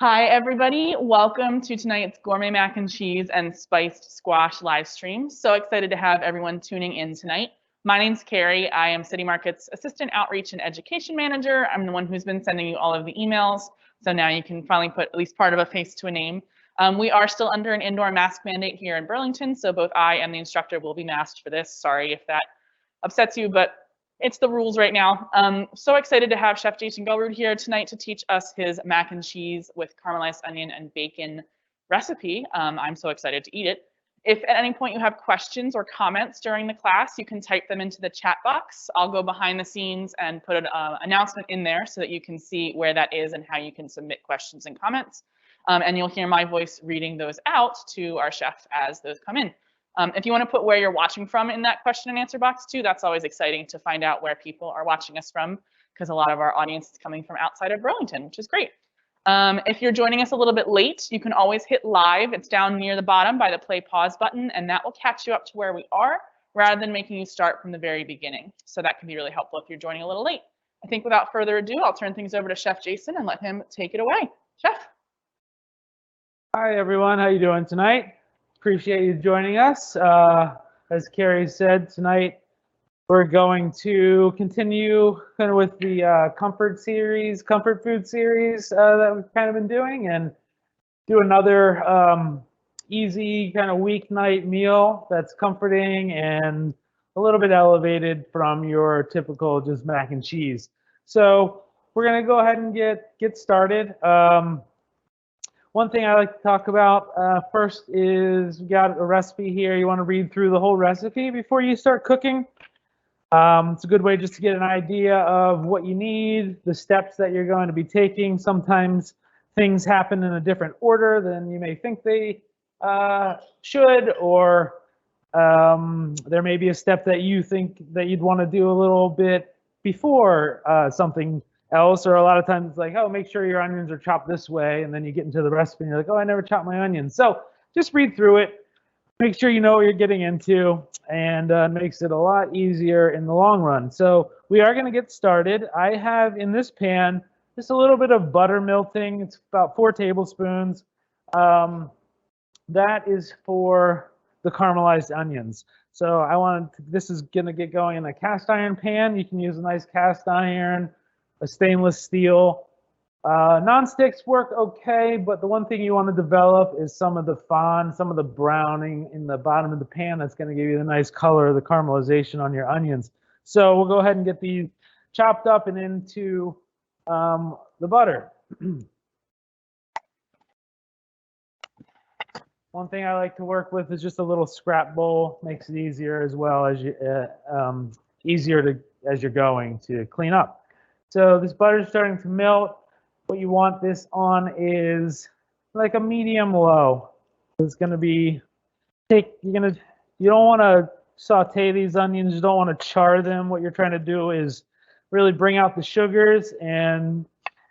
Hi, everybody. Welcome to tonight's Gourmet Mac and Cheese and Spiced Squash live stream. So excited to have everyone tuning in tonight. My name's Carrie. I am City Market's Assistant Outreach and Education Manager. I'm the one who's been sending you all of the emails. So now you can finally put at least part of a face to a name. We are still under an indoor mask mandate here in Burlington, so both I and the instructor will be masked for this. Sorry if that upsets you, but it's the rules right now. So excited to have Chef Jason Gelrud here tonight to teach us his mac and cheese with caramelized onion and bacon recipe. I'm so excited to eat it. If at any point you have questions or comments during the class, you can type them into the chat box. I'll go behind the scenes and put an announcement in there so that you can see where that is and how you can submit questions and comments. And you'll hear my voice reading those out to our chef as those come in. If you want to put where you're watching from in that question and answer box too, that's always exciting to find out where people are watching us from, because a lot of our audience is coming from outside of Burlington, which is great. If you're joining us a little bit late, you can always hit live. It's down near the bottom by the play pause button, and that will catch you up to where we are rather than making you start from the very beginning. So that can be really helpful if you're joining a little late. I think without further ado, I'll turn things over to Chef Jason and let him take it away. Chef. Hi, everyone. How you doing tonight? Appreciate you joining us. As Carrie said, tonight we're going to continue kind of with the comfort food series that we've kind of been doing, and do another easy kind of weeknight meal that's comforting and a little bit elevated from your typical just mac and cheese. So we're going to go ahead and get started. One thing I like to talk about first is we got a recipe here. You want to read through the whole recipe before you start cooking. It's a good way just to get an idea of what you need, the steps that you're going to be taking. Sometimes things happen in a different order than you may think they should, or there may be a step that you think that you'd want to do a little bit before something else, or a lot of times it's like, oh, make sure your onions are chopped this way, and then you get into the recipe and you're like, oh, I never chopped my onions. So just read through it, make sure you know what you're getting into, and makes it a lot easier in the long run. So we are going to get started. I have in this pan just a little bit of butter melting. It's about 4 tablespoons. That is for the caramelized onions. So this is going to get going in a cast iron pan. You can use a nice cast iron, a stainless steel. Non-sticks work okay, but the one thing you want to develop is some of the fond, some of the browning in the bottom of the pan that's going to give you the nice color of the caramelization on your onions. So we'll go ahead and get these chopped up and into the butter. One thing I like to work with is just a little scrap bowl. Makes it easier as well as as you're going to clean up. So this butter is starting to melt. What you want this on is like a medium low. It's going to be you don't want to saute these onions. You don't want to char them. What you're trying to do is really bring out the sugars and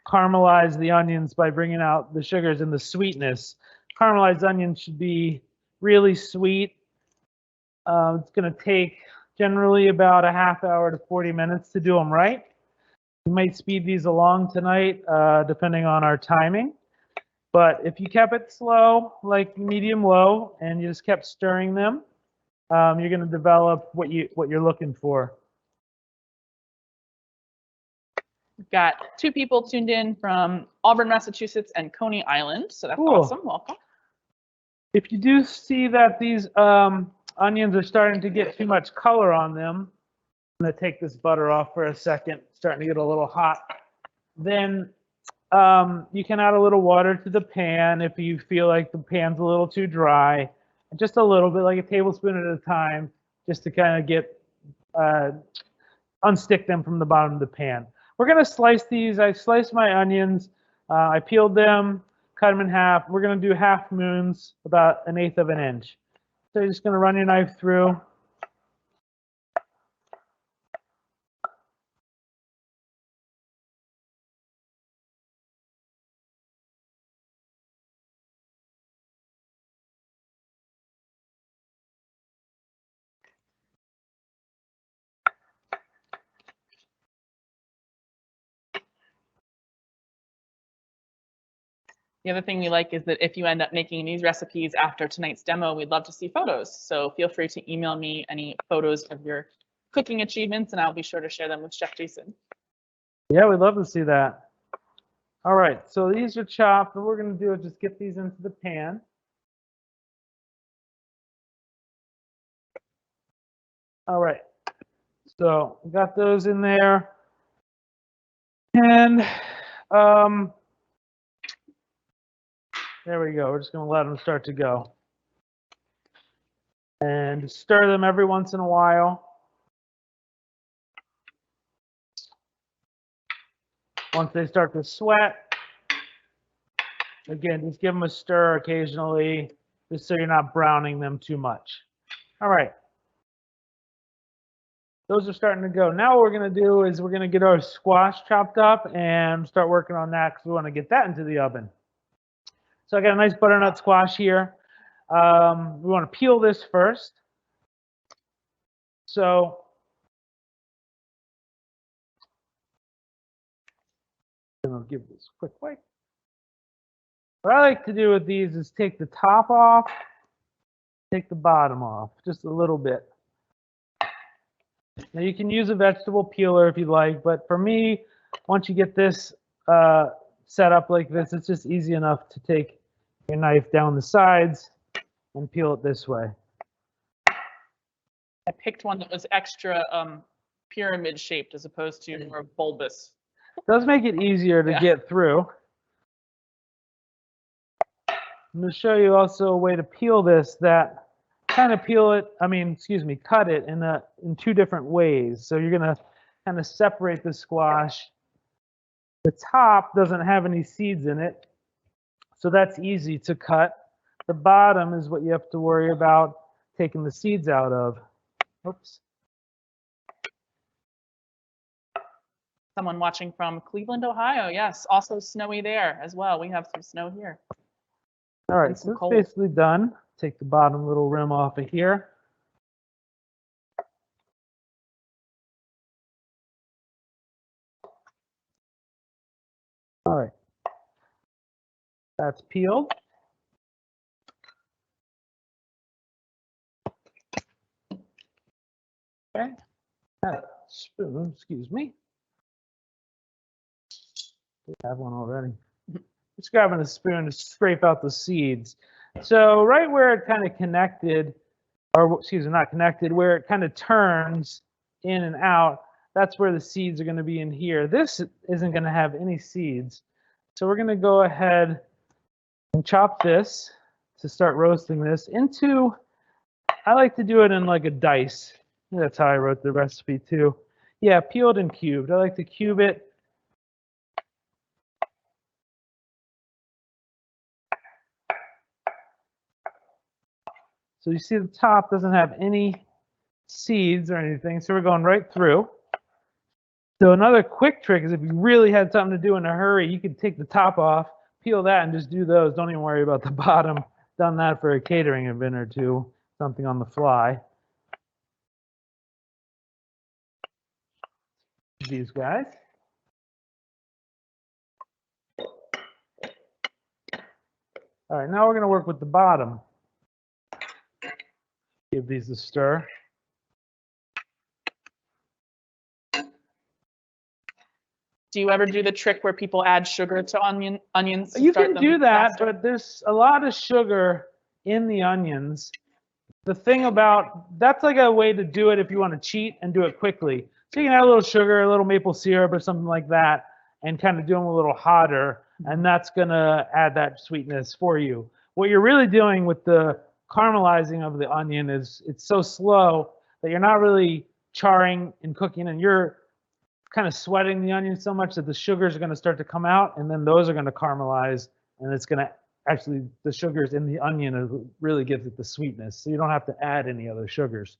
caramelize the onions by bringing out the sugars and the sweetness. Caramelized onions should be really sweet. It's going to take generally about a half hour to 40 minutes to do them right. We might speed these along tonight, depending on our timing. But if you kept it slow, like medium low, and you just kept stirring them, you're going to develop what you're looking for. We've got 2 people tuned in from Auburn, Massachusetts, and Coney Island, so that's cool. Awesome. Welcome. If you do see that these onions are starting to get too much color on them, I'm going to take this butter off for a second, starting to get a little hot. Then you can add a little water to the pan if you feel like the pan's a little too dry. Just a little bit, like a tablespoon at a time, just to kind of get unstick them from the bottom of the pan. We're going to slice these. I sliced my onions. I peeled them, cut them in half. We're going to do half moons, about 1/8 of an inch. So you're just going to run your knife through. The other thing we like is that if you end up making these recipes after tonight's demo, we'd love to see photos. So feel free to email me any photos of your cooking achievements, and I'll be sure to share them with Chef Jason. Yeah, we'd love to see that. All right, so these are chopped. What we're going to do is just get these into the pan. All right, so we got those in there. And there we go. We're just going to let them start to go. And stir them every once in a while. Once they start to sweat, again, just give them a stir occasionally, just so you're not browning them too much. All right. Those are starting to go. Now what we're going to do is we're going to get our squash chopped up and start working on that because we want to get that into the oven. So I got a nice butternut squash here. We want to peel this first. So I'll give this a quick wipe. What I like to do with these is take the top off, take the bottom off, just a little bit. Now you can use a vegetable peeler if you like, but for me, once you get this set up like this, it's just easy enough to take your knife down the sides and peel it this way. I picked one that was extra pyramid shaped as opposed to more bulbous. It does make it easier to get through. I'm going to show you also a way to peel this that kind of cut it in two different ways. So you're going to kind of separate the squash. The top doesn't have any seeds in it, so that's easy to cut. The bottom is what you have to worry about taking the seeds out of. Oops. Someone watching from Cleveland, Ohio. Yes, also snowy there as well. We have some snow here. All right, so it's basically done. Take the bottom little rim off of here. All right, that's peeled. Okay, spoon, excuse me. We have one already. Just grabbing a spoon to scrape out the seeds. So right where it kind of connected, or excuse me, not connected, where it kind of turns in and out, that's where the seeds are going to be in here. This isn't going to have any seeds. So we're going to go ahead and chop this to start roasting this into, I like to do it in like a dice. That's how I wrote the recipe too. Yeah, peeled and cubed. I like to cube it. So you see the top doesn't have any seeds or anything, so we're going right through. So another quick trick is if you really had something to do in a hurry, you could take the top off, peel that, and just do those. Don't even worry about the bottom. Done that for a catering event or two, something on the fly. These guys. All right, now we're going to work with the bottom. Give these a stir. Do you ever do the trick where people add sugar to onions? You can do that, but there's a lot of sugar in the onions. The thing about, that's like a way to do it if you want to cheat and do it quickly. So you can add a little sugar, a little maple syrup or something like that, and kind of do them a little hotter, and that's going to add that sweetness for you. What you're really doing with the caramelizing of the onion is it's so slow that you're not really charring and cooking, and you're kind of sweating the onion so much that the sugars are going to start to come out, and then those are going to caramelize, and it's going to actually, the sugars in the onion really gives it the sweetness, so you don't have to add any other sugars.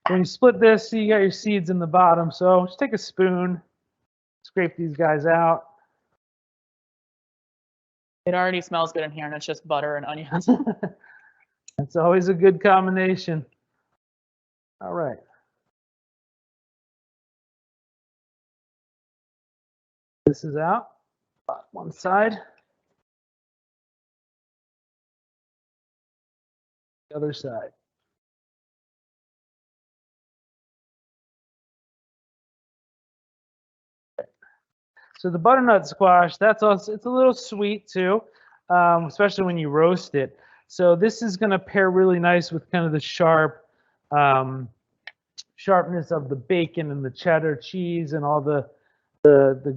When you split this, see you got your seeds in the bottom, so just take a spoon, scrape these guys out. It already smells good in here, and it's just butter and onions. That's always a good combination. All right. This is out. One side. The other side. So the butternut squash, that's also, it's a little sweet too, especially when you roast it. So this is going to pair really nice with kind of the sharpness of the bacon and the cheddar cheese and all the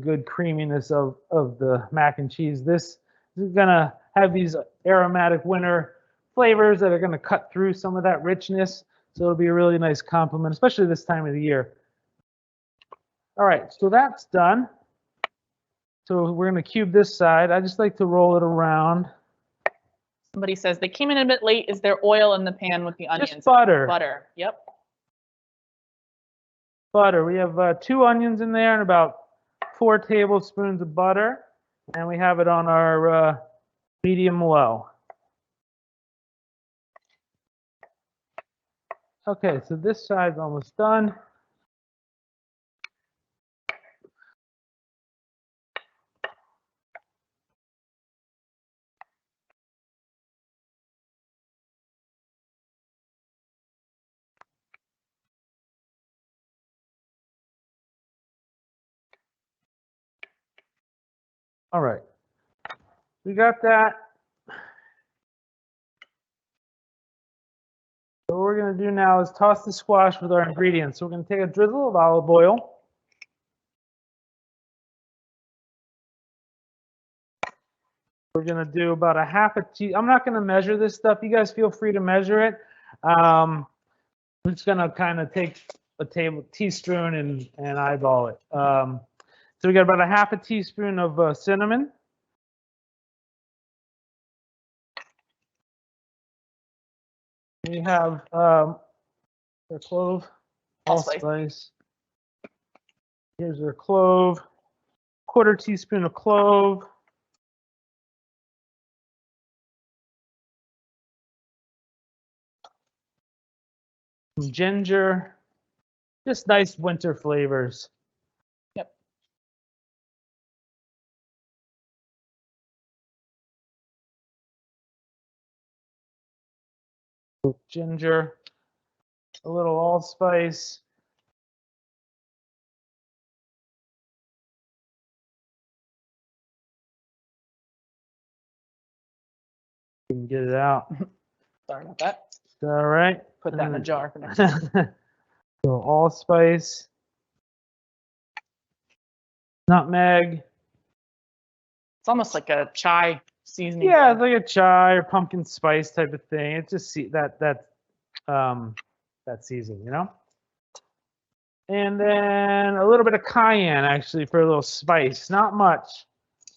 good creaminess of the mac and cheese. This is going to have these aromatic winter flavors that are going to cut through some of that richness. So it'll be a really nice complement, especially this time of the year. All right, so that's done. So we're going to cube this side. I just like to roll it around. Somebody says they came in a bit late. Is there oil in the pan with the onions? Just butter. Butter, yep. Butter. We have 2 onions in there and about 4 tablespoons of butter. And we have it on our medium low. Okay, so this side's almost done. All right, we got that. So what we're going to do now is toss the squash with our ingredients. So we're going to take a drizzle of olive oil. We're going to do about a half a teaspoon. I'm not going to measure this stuff. You guys feel free to measure it. I'm just going to kind of take a teaspoon and eyeball it. So we got about a half a teaspoon of cinnamon. We have a clove, allspice. Here's our clove, 1/4 teaspoon of clove. Some ginger, just nice winter flavors. Yep. Ginger, a little allspice. You can get it out. Sorry about that. All right. Put that in a jar for next time. So allspice, nutmeg. It's almost like a chai seasoning. Yeah, it's like a chai or pumpkin spice type of thing. It's just that seasoning, you know. And then a little bit of cayenne, actually, for a little spice. Not much,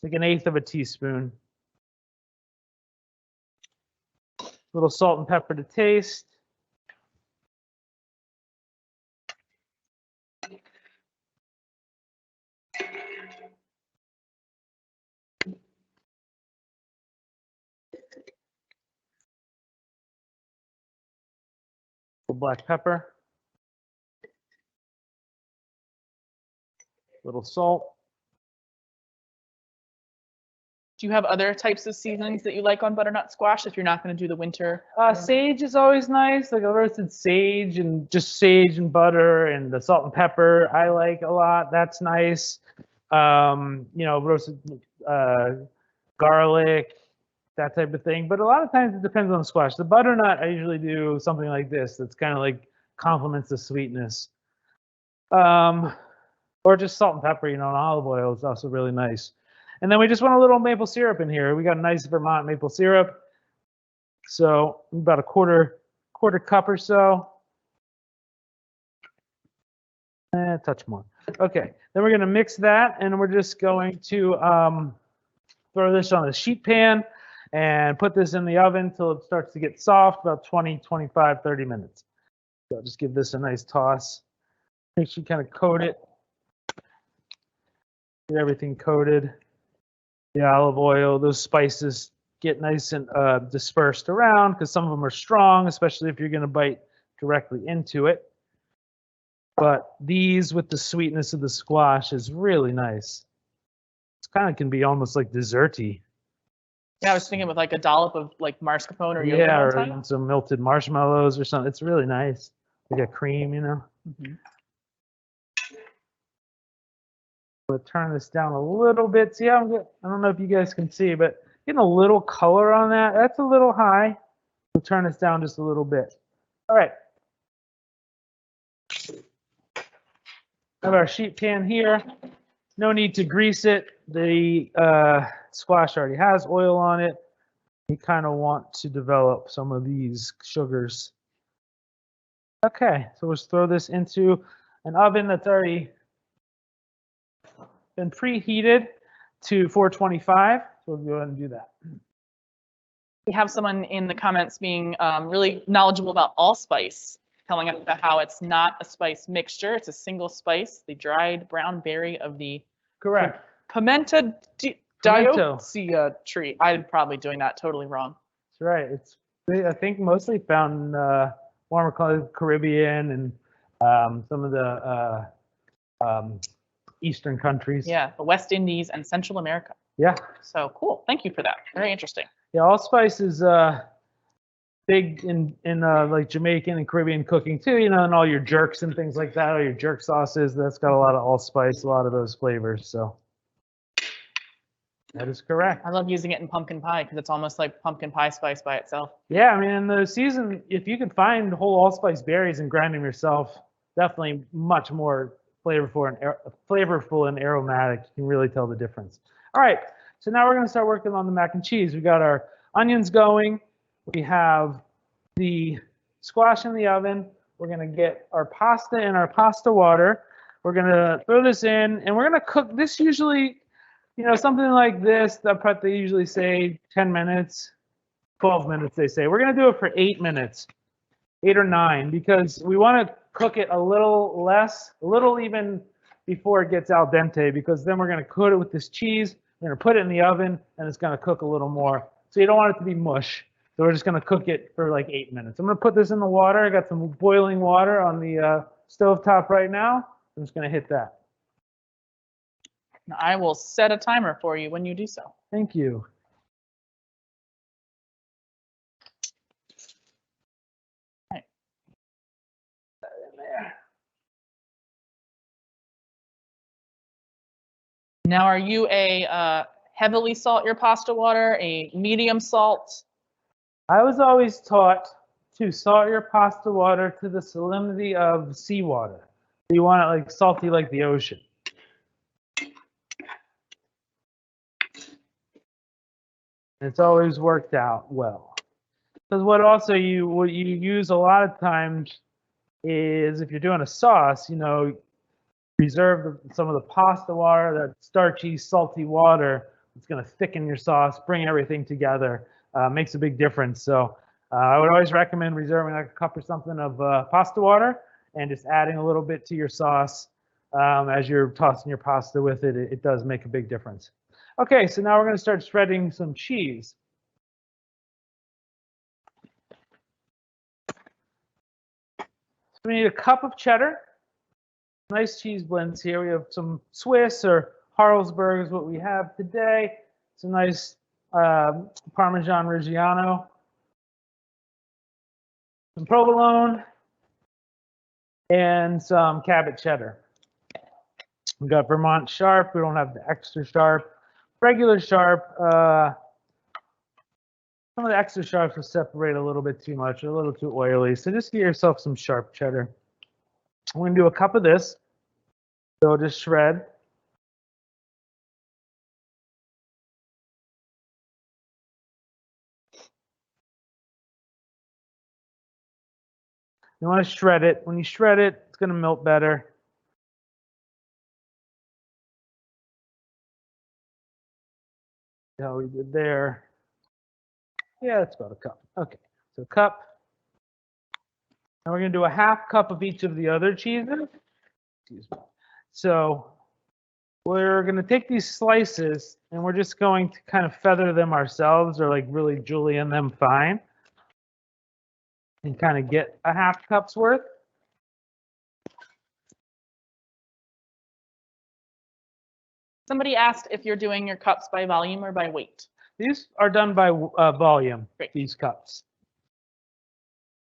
like 1/8 teaspoon. A little salt and pepper to taste. Black pepper, little salt. Do you have other types of seasonings that you like on butternut squash if you're not going to do the winter? Sage is always nice, like a roasted sage and just sage and butter, and the salt and pepper I like a lot. That's nice. You know, roasted garlic, that type of thing. But a lot of times it depends on the squash. The butternut, I usually do something like this. That's kind of like complements the sweetness. Or just salt and pepper, you know, and olive oil is also really nice. And then we just want a little maple syrup in here. We got a nice Vermont maple syrup. So about a quarter cup or so. A touch more. Okay, then we're going to mix that, and we're just going to throw this on a sheet pan and put this in the oven until it starts to get soft, about 20, 25, 30 minutes. So I'll just give this a nice toss. Make sure you kind of coat it. Get everything coated. The olive oil, those spices get nice and dispersed around because some of them are strong, especially if you're going to bite directly into it. But these with the sweetness of the squash is really nice. It's kind of can be almost like desserty. Yeah, I was thinking with like a dollop of like mascarpone or yogurt Yeah, on or top. even some melted marshmallows or something. It's really nice. Like a cream, you know. Mhm. We'll turn this down a little bit. See, I don't know if you guys can see, but getting a little color on that. That's a little high. We'll turn this down just a little bit. All right. Have our sheet pan here. No need to grease it. The squash already has oil on it. You kind of want to develop some of these sugars. Okay, so let's throw this into an oven that's already been preheated to 425. So we'll go ahead and do that. We have someone in the comments being really knowledgeable about allspice, telling us about how it's not a spice mixture, it's a single spice, the dried brown berry of the Correct. Pimenta dioica tree. I'm probably doing that totally wrong. That's right. It's, I think, mostly found in warmer Caribbean and some of the Eastern countries. Yeah, the West Indies and Central America. Yeah. So cool. Thank you for that. Very interesting. Yeah, allspice is big in like Jamaican and Caribbean cooking too, you know, and all your jerks and things like that, all your jerk sauces, that's got a lot of allspice, a lot of those flavors. So that is correct. I love using it in pumpkin pie because it's almost like pumpkin pie spice by itself. Yeah, I mean, in the season, if you can find whole allspice berries and grind them yourself, definitely much more flavorful and aromatic. You can really tell the difference. All right, so now we're going to start working on the mac and cheese. We got our onions going. We have the squash in the oven. We're going to get our pasta in our pasta water. We're going to throw this in, and we're going to cook this usually, you know, something like this. They usually say 10 minutes, 12 minutes, they say. We're going to do it for 8 minutes, 8 or 9, because we want to cook it a little less, a little even before it gets al dente, because then we're going to coat it with this cheese. We're going to put it in the oven, and it's going to cook a little more. So you don't want it to be mush. So we're just going to cook it for like 8 minutes. I'm going to put this in the water. I got some boiling water on the stovetop right now. I'm just going to hit that. I will set a timer for you when you do so. Thank you. Right. Put that in there. Now, are you a heavily salt your pasta water, a medium salt? I was always taught to salt your pasta water to the salinity of seawater. You want it like salty like the ocean. It's always worked out well. Because what you use a lot of times is, if you're doing a sauce, you know, reserve some of the pasta water, that starchy, salty water. It's going to thicken your sauce, bring everything together, makes a big difference. So I would always recommend reserving like a cup or something of pasta water and just adding a little bit to your sauce as you're tossing your pasta with it. It does make a big difference. Okay, so now we're going to start shredding some cheese. So we need a cup of cheddar. Nice cheese blends here. We have some Swiss or Harlsberg is what we have today. Some nice Parmesan Reggiano. Some provolone. And some Cabot cheddar. We got Vermont sharp. We don't have the extra sharp. Regular sharp. Some of the extra sharps will separate a little bit too much, a little too oily. So just get yourself some sharp cheddar. I'm going to do a cup of this. So just shred. You want to shred it. When you shred it, it's going to melt better. See how we did there. Yeah, that's about a cup. Okay, so a cup. Now we're going to do a half cup of each of the other cheeses. Excuse me. So we're going to take these slices and we're just going to kind of feather them ourselves, or like really julienne them fine, and kind of get a half cup's worth. Somebody asked if you're doing your cups by volume or by weight. These are done by volume, Great. these cups.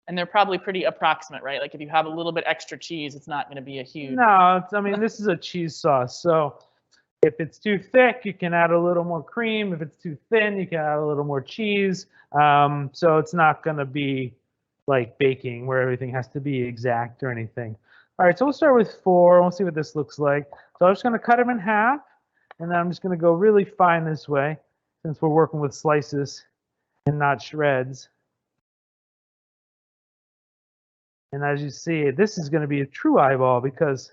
And they're probably pretty approximate, right? Like if you have a little bit extra cheese, it's not going to be a huge. No, I mean, this is a cheese sauce. So if it's too thick, you can add a little more cream. If it's too thin, you can add a little more cheese. So it's not going to be like baking where everything has to be exact or anything. All right, so we'll start with 4. We'll see what this looks like. So I'm just going to cut them in half, and then I'm just going to go really fine this way since we're working with slices and not shreds. And as you see, this is going to be a true eyeball because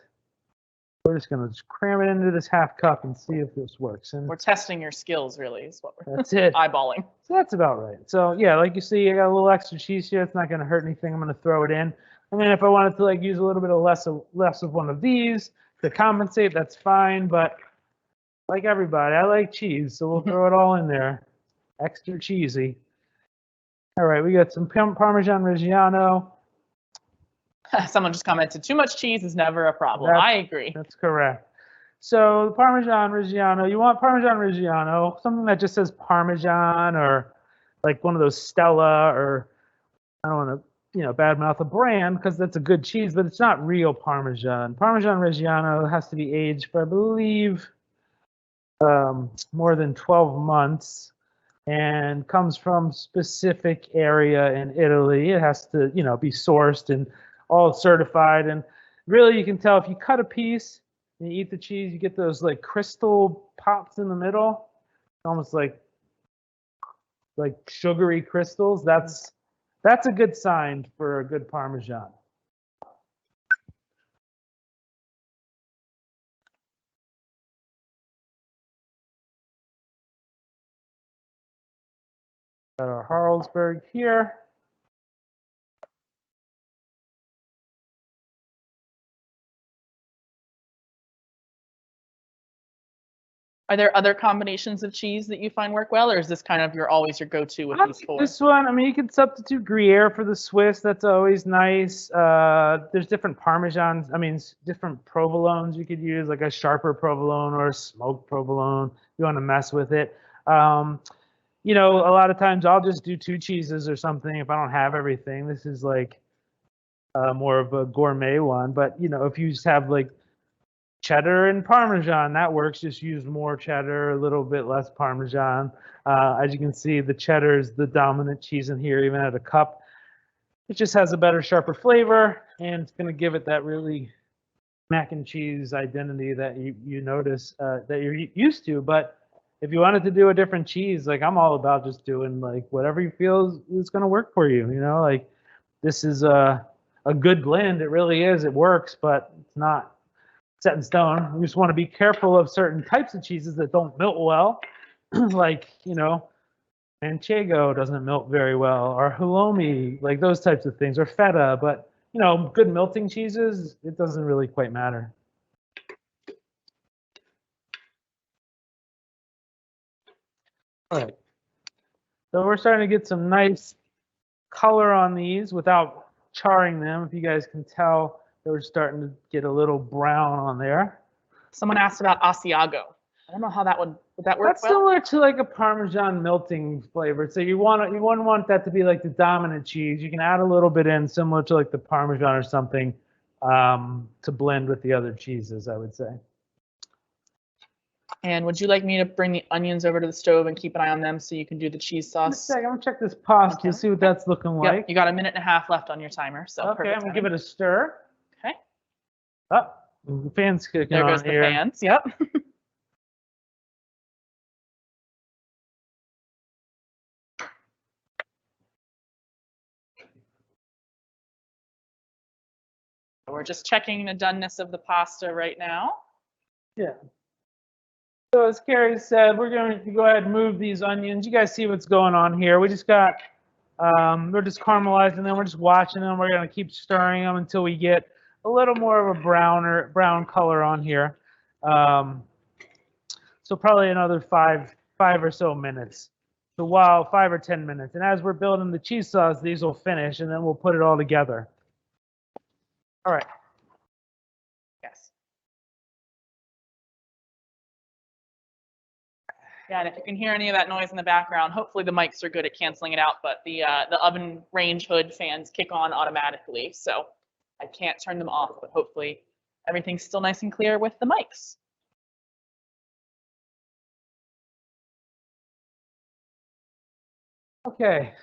we're just going to cram it into this half cup and see if this works. And we're testing your skills, really, is what we're that's it. eyeballing. So that's about right. So yeah, like you see, I got a little extra cheese here. It's not going to hurt anything. I'm going to throw it in. And then if I wanted to like use a little bit of less of one of these to compensate, that's fine. But like everybody, I like cheese, so we'll throw it all in there. Extra cheesy. All right, we got some Parmesan Reggiano. Someone just commented, too much cheese is never a problem. I agree. That's correct. So Parmesan Reggiano, you want Parmesan Reggiano, something that just says Parmesan or like one of those Stella, or I don't want to, badmouth a brand because that's a good cheese, but it's not real Parmesan. Parmesan Reggiano has to be aged for, I believe, more than 12 months and comes from specific area in Italy. It has to, be sourced and all certified. And really, you can tell if you cut a piece and you eat the cheese, you get those like crystal pops in the middle, almost like sugary crystals. That's a good sign for a good Parmesan. Got our Harlsberg here. Are there other combinations of cheese that you find work well, or is this kind of always your go-to with these 4? This one, I mean, you can substitute Gruyere for the Swiss. That's always nice. There's different Parmesans. I mean, different provolones you could use, like a sharper provolone or a smoked provolone. You want to mess with it. A lot of times I'll just do 2 cheeses or something if I don't have everything. This is like more of a gourmet one. But, if you just have like cheddar and Parmesan, that works. Just use more cheddar, a little bit less Parmesan. As you can see, the cheddar is the dominant cheese in here, even at a cup. It just has a better, sharper flavor, and it's going to give it that really mac and cheese identity that you notice that you're used to. But if you wanted to do a different cheese, like I'm all about just doing like whatever you feel is going to work for you. Like this is a good blend. It really is. It works, but it's not set in stone. We just want to be careful of certain types of cheeses that don't melt well, like, Manchego doesn't melt very well, or halloumi, like those types of things, or feta. But, good melting cheeses, it doesn't really quite matter. All right. So we're starting to get some nice color on these without charring them. If you guys can tell, we're starting to get a little brown on there. Someone asked about Asiago. I don't know how that would that work? That's similar to like a Parmesan melting flavor. So you wouldn't want that to be like the dominant cheese. You can add a little bit in, similar to like the Parmesan or something, to blend with the other cheeses, I would say. And would you like me to bring the onions over to the stove and keep an eye on them so you can do the cheese sauce? I'm gonna check this pasta to see what that's looking like. Yep, you got 1.5 minutes left on your timer, so okay, I'm gonna give it a stir. Okay. Oh, the fan's kicking on. There goes the fans. Yep. We're just checking the doneness of the pasta right now. Yeah. So as Carrie said, we're going to go ahead and move these onions. You guys see what's going on here. We just got, we're just caramelizing them. We're just watching them. We're going to keep stirring them until we get a little more of a brown color on here. So probably another five or so minutes. So 5 or 10 minutes. And as we're building the cheese sauce, these will finish, and then we'll put it all together. All right. Yes. Yeah, and if you can hear any of that noise in the background, hopefully the mics are good at canceling it out, but the oven range hood fans kick on automatically, so I can't turn them off, but hopefully everything's still nice and clear with the mics. Okay,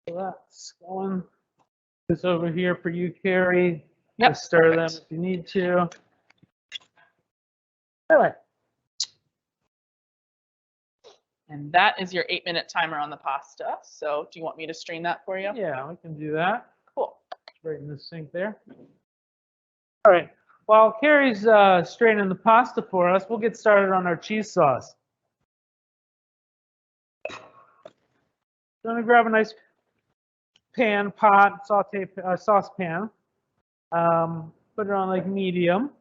so that's going. This over here for you, Carrie. Yep, Just stir perfect. them if you need to. All right. And that is your 8-minute timer on the pasta. So do you want me to strain that for you? Yeah, we can do that. Cool. Right in the sink there. All right. While Carrie's straining the pasta for us, we'll get started on our cheese sauce. So I'm going to grab a nice pan, pot, saute saucepan. Put it on like medium.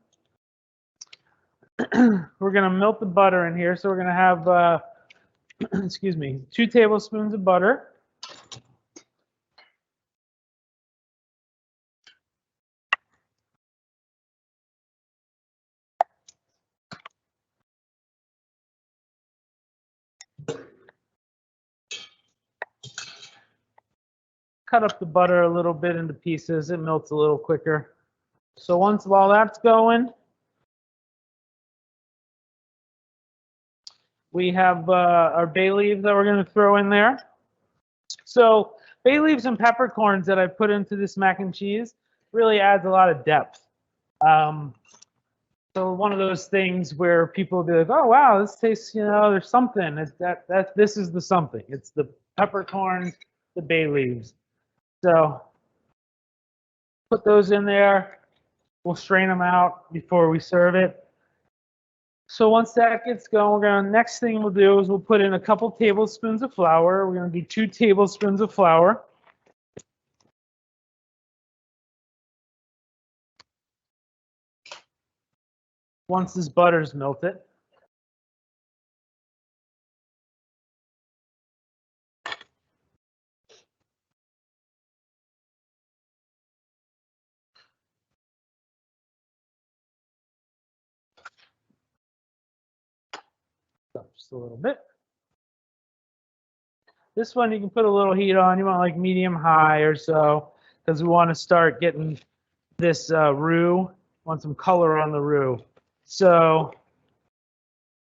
We're going to melt the butter in here. So we're going to have, excuse me, 2 tablespoons of butter. Cut up the butter a little bit into pieces. It melts a little quicker. So while that's going, we have our bay leaves that we're going to throw in there. So bay leaves and peppercorns that I put into this mac and cheese really adds a lot of depth. So one of those things where people will be like, oh, wow, this tastes, there's something. It's this is the something. It's the peppercorns, the bay leaves. So put those in there. We'll strain them out before we serve it. So once that gets going, next thing we'll do is we'll put in a couple tablespoons of flour. We're going to do 2 tablespoons of flour. Once this butter's melted. Just a little bit. This one you can put a little heat on. You want like medium high or so, because we want to start getting this roux. Want some color on the roux. So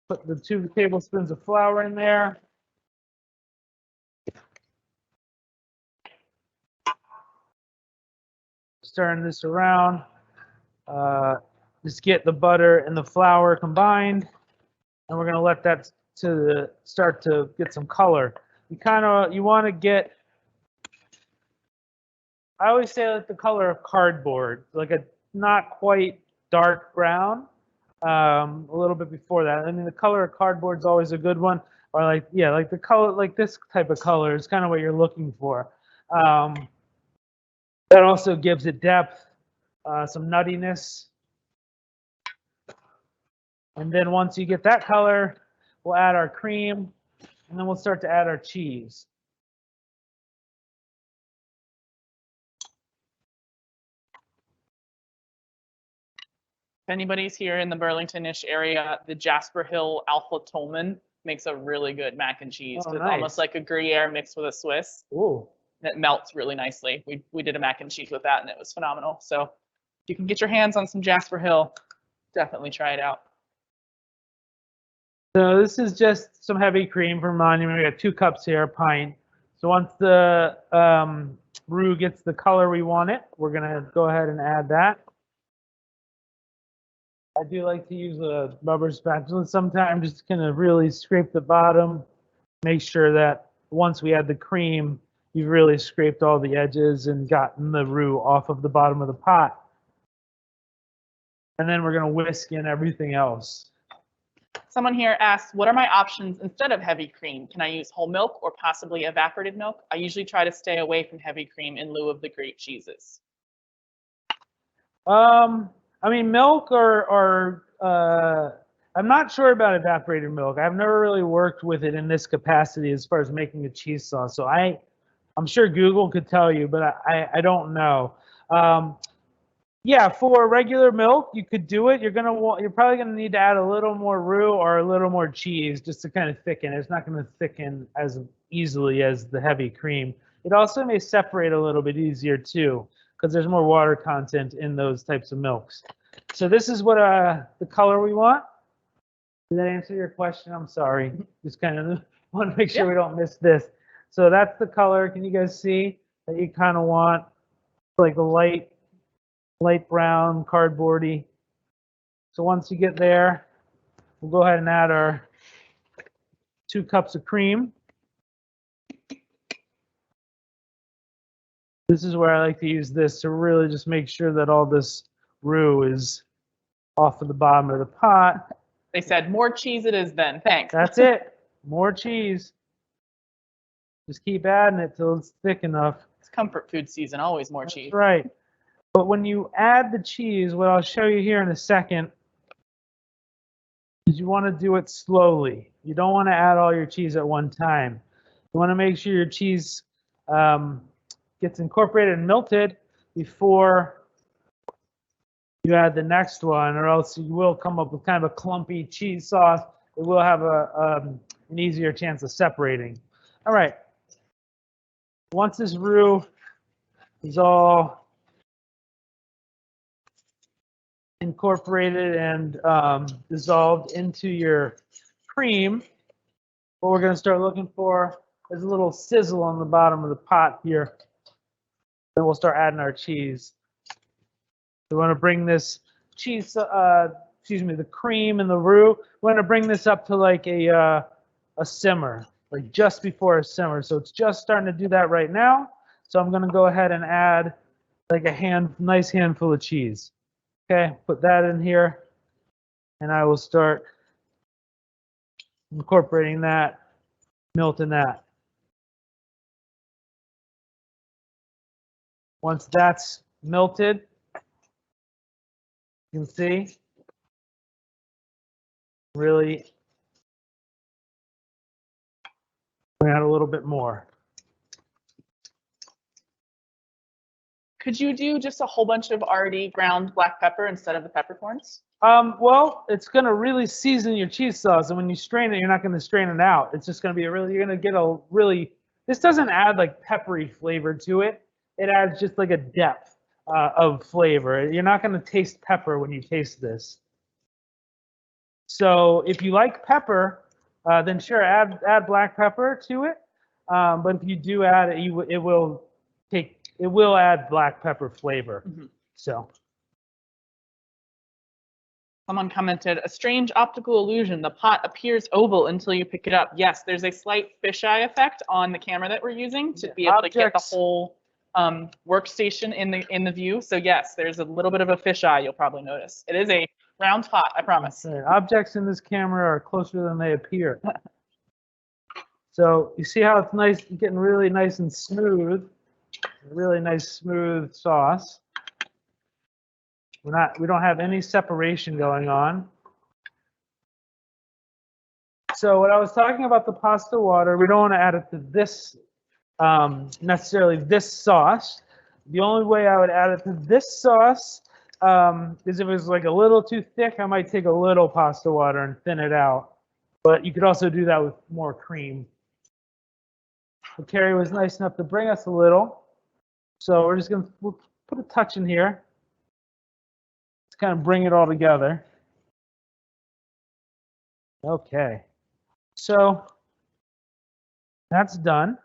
put the 2 tablespoons of flour in there. Stirring this around. Just get the butter and the flour combined, and we're going to let that start to get some color. You want to get, I always say like the color of cardboard, like a not quite dark brown, a little bit before that. I mean, the color of cardboard is always a good one, or like, yeah, like the color, like this type of color is kind of what you're looking for. That also gives it depth, some nuttiness. And then once you get that color, we'll add our cream, and then we'll start to add our cheese. If anybody's here in the Burlington-ish area, the Jasper Hill Alpha Tolman makes a really good mac and cheese. Oh, It's nice. almost like a Gruyere mixed with a Swiss. Ooh. And it melts really nicely. We did a mac and cheese with that, and it was phenomenal. So if you can get your hands on some Jasper Hill, definitely try it out. So this is just some heavy cream from Monument. We got 2 cups here, a pint. So once the roux gets the color we want it, we're gonna go ahead and add that. I do like to use a rubber spatula sometimes, just kind of really scrape the bottom, make sure that once we add the cream, you've really scraped all the edges and gotten the roux off of the bottom of the pot. And then we're gonna whisk in everything else. Someone here asked, what are my options instead of heavy cream? Can I use whole milk or possibly evaporated milk? I usually try to stay away from heavy cream in lieu of the great cheeses. I mean, milk or I'm not sure about evaporated milk. I've never really worked with it in this capacity as far as making a cheese sauce. So I'm sure Google could tell you, but I don't know. Yeah, for regular milk, you could do it. You're probably gonna need to add a little more roux or a little more cheese just to kind of thicken. It's not gonna thicken as easily as the heavy cream. It also may separate a little bit easier too, because there's more water content in those types of milks. So this is what the color we want. Did that answer your question? I'm sorry. Just kind of want to make sure we don't miss this. So that's the color. Can you guys see that you kind of want like a light brown, cardboardy. So once you get there, we'll go ahead and add our 2 cups of cream. This is where I like to use this to really just make sure that all this roux is off of the bottom of the pot. They said more cheese it is then. Thanks. That's it. More cheese. Just keep adding it till it's thick enough. It's comfort food season, always more cheese. That's right. But when you add the cheese, what I'll show you here in a second is you want to do it slowly. You don't want to add all your cheese at one time. You want to make sure your cheese gets incorporated and melted before you add the next one, or else you will come up with kind of a clumpy cheese sauce. It will have an easier chance of separating. All right. Once this roux is all incorporated and dissolved into your cream, what we're going to start looking for is a little sizzle on the bottom of the pot here. Then we'll start adding our cheese. We want to bring this cheese, the cream and the roux. We want to bring this up to like a simmer, like just before a simmer. So it's just starting to do that right now. So I'm going to go ahead and add like a nice handful of cheese. Okay, put that in here, and I will start incorporating that, melting that. Once that's melted, you can see really add a little bit more. Could you do just a whole bunch of already ground black pepper instead of the peppercorns? Well, it's going to really season your cheese sauce, and when you strain it, you're not going to strain it out. It's just going to be you're going to get a really, this doesn't add like peppery flavor to it. It adds just like a depth of flavor. You're not going to taste pepper when you taste this. So if you like pepper, then sure, add black pepper to it. But if you do add it, it will add black pepper flavor. Mm-hmm. So. Someone commented, a strange optical illusion. The pot appears oval until you pick it up. Yes, there's a slight fisheye effect on the camera that we're using to be able to get the whole workstation in the view. So yes, there's a little bit of a fisheye you'll probably notice. It is a round pot, I promise. Objects in this camera are closer than they appear. So you see how it's nice, getting really nice and smooth. Really nice smooth sauce. We don't have any separation going on. So what I was talking about the pasta water, we don't want to add it to this necessarily this sauce. The only way I would add it to this sauce is if it was like a little too thick, I might take a little pasta water and thin it out. But you could also do that with more cream. But Carrie was nice enough to bring us a little. So we're just going to put a touch in here. Let's kind of bring it all together. Okay. So that's done.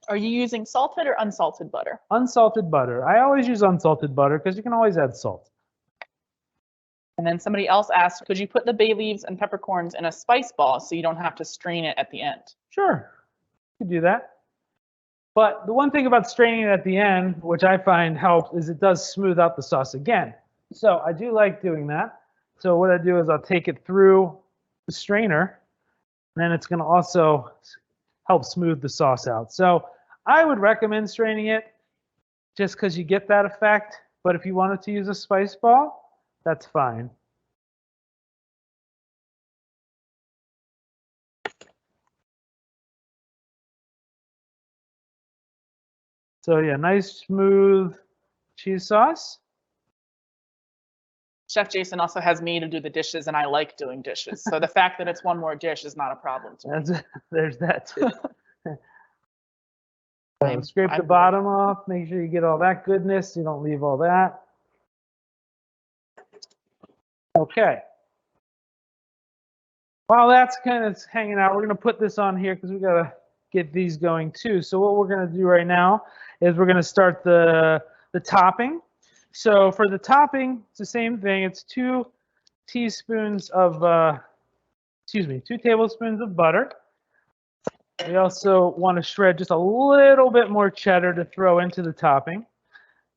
Are you using salted or unsalted butter? Unsalted butter. I always use unsalted butter because you can always add salt. And then somebody else asked, could you put the bay leaves and peppercorns in a spice ball so you don't have to strain it at the end? Sure, you could do that. But the one thing about straining it at the end, which I find helps, is it does smooth out the sauce again. So I do like doing that. So what I do is I'll take it through the strainer, and then it's going to also help smooth the sauce out. So I would recommend straining it just because you get that effect. But if you wanted to use a spice ball, that's fine. So yeah, nice smooth cheese sauce. Chef Jason also has me to do the dishes, and I like doing dishes. So the fact that it's one more dish is not a problem to me. There's that too. Scrape the I'm bottom off. Make sure you get all that goodness. You don't leave all that. Okay. While that's kind of hanging out, we're going to put this on here because we got to get these going too. So what we're going to do right now is we're going to start the topping. So for the topping, it's the same thing. It's 2 tablespoons of butter. We also want to shred just a little bit more cheddar to throw into the topping.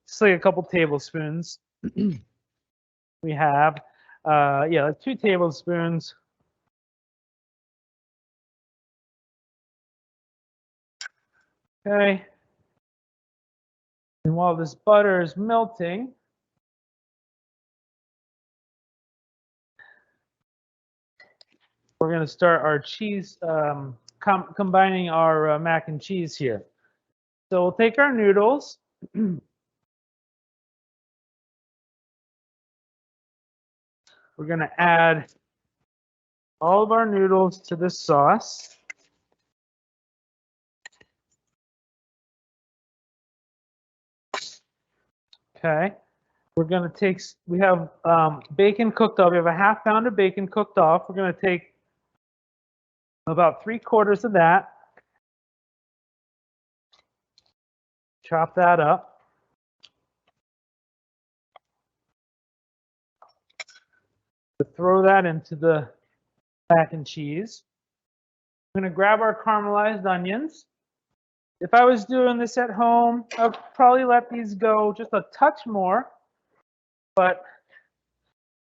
Just like a couple tablespoons. We have, like 2 tablespoons. Okay. And while this butter is melting, we're going to start our cheese, combining our mac and cheese here. So we'll take our noodles. We're going to add all of our noodles to this sauce. Okay. We're going to take, we have bacon cooked off. We have a ½ pound of bacon cooked off. We're going to take about 3/4 of that. Chop that up. Throw that into the mac and cheese. I'm going to grab our caramelized onions. If I was doing this at home, I'd probably let these go just a touch more. But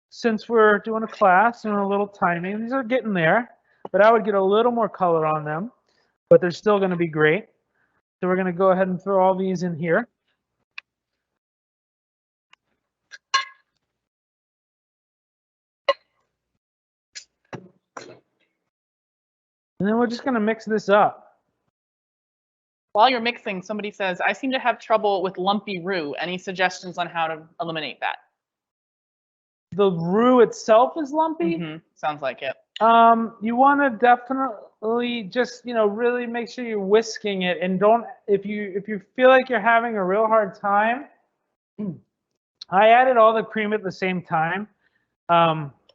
since we're doing a class and a little timing, these are getting there. But I would get a little more color on them. But they're still going to be great. So we're going to go ahead and throw all these in here. And then we're just going to mix this up. While you're mixing, somebody says, I seem to have trouble with lumpy roux. Any suggestions on how to eliminate that? The roux itself is lumpy? Mm-hmm. Sounds like it. You want to definitely just, really make sure you're whisking it, and don't, if you feel like you're having a real hard time, I added all the cream at the same time.